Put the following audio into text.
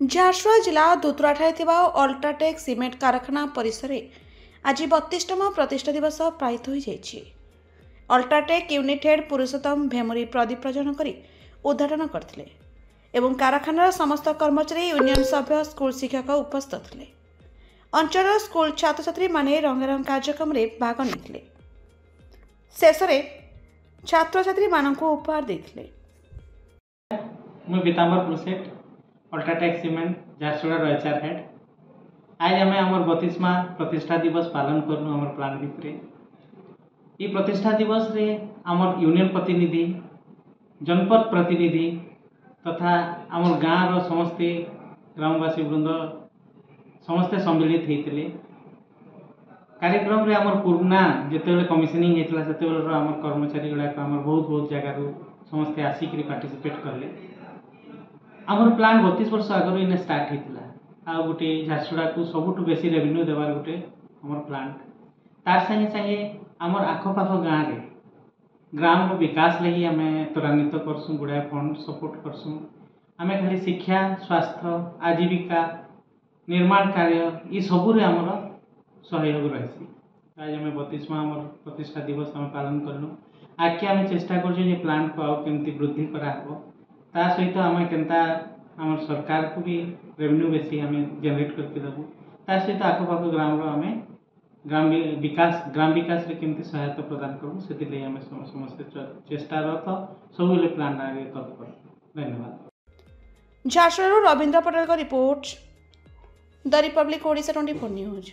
झारसुगुड़ा जिला दुतुराठारे UltraTech cement कारखाना परिसर में आज 32तम प्रतिष्ठा दिवस पालित हो जाएगी। अल्ट्राटेक यूनिट हेड पुरुषोत्तम भेमुरी प्रदीप प्रज्वलन कर उद्घाटन करते एवं कारखानार समस्त कर्मचारी यूनियन सभ्य स्कूल शिक्षक उपस्थित थे। अंचल स्कूल छात्र छात्री माने रंगारंग कार्यक्रम में भाग नहीं शेष में छात्र छात्री मानक उपहार देते। UltraTech cement Jharsuguda HR head आज आम आम 32मा प्रतिष्ठा दिवस पालन करूँ आम प्लांट भितर। ये प्रतिष्ठा दिवस रे आम यूनियन प्रतिनिधि जनपद प्रतिनिधि तथा आम गाँव समस्ते ग्रामवासी वृंद समस्ते सम्मिलित होते। कार्यक्रम रे आम पुराना जिते कमिशनिंग होता से आम कर्मचारी गुड़ाक बहुत बहुत जगार समस्ते आसिक पार्टिसिपेट कले। आमर प्लांट 32 वर्ष आगर इन स्टार्ट होता आ गोटे झारसुगुड़ा को सबुठ बेसी रेवेन्यू देवार गोटे आमर प्लांट तार संगे संगे आमर आखपाख गाँव में ग्राम विकास लगी आम त्वरान्वित करसूँ गुड़ाए फंड सपोर्ट करसूँ। आम खाली शिक्षा स्वास्थ्य आजीविका निर्माण कार्य ये सबूर आमर सहयोग रही। आज आम 32मा आम प्रतिष्ठा दिवस आम पालन करूँ। आगे आम चेष्टा कर प्लांट को आउ केमती वृद्धि कराहब ता सहित आम केनता आम सरकार को भी रेवेन्यू बेसी आम जनरेट करके देबू ता सहित आखपाख ग्राम आम ग्राम विकास रे केमती सहायता प्रदान करूँ से आम समस्त चेष्टारत सब प्लांट आगे तत्पर। धन्यवाद। झारसुगुड़ा रविंद्र पटेल का report the Republic Odisha 24 news.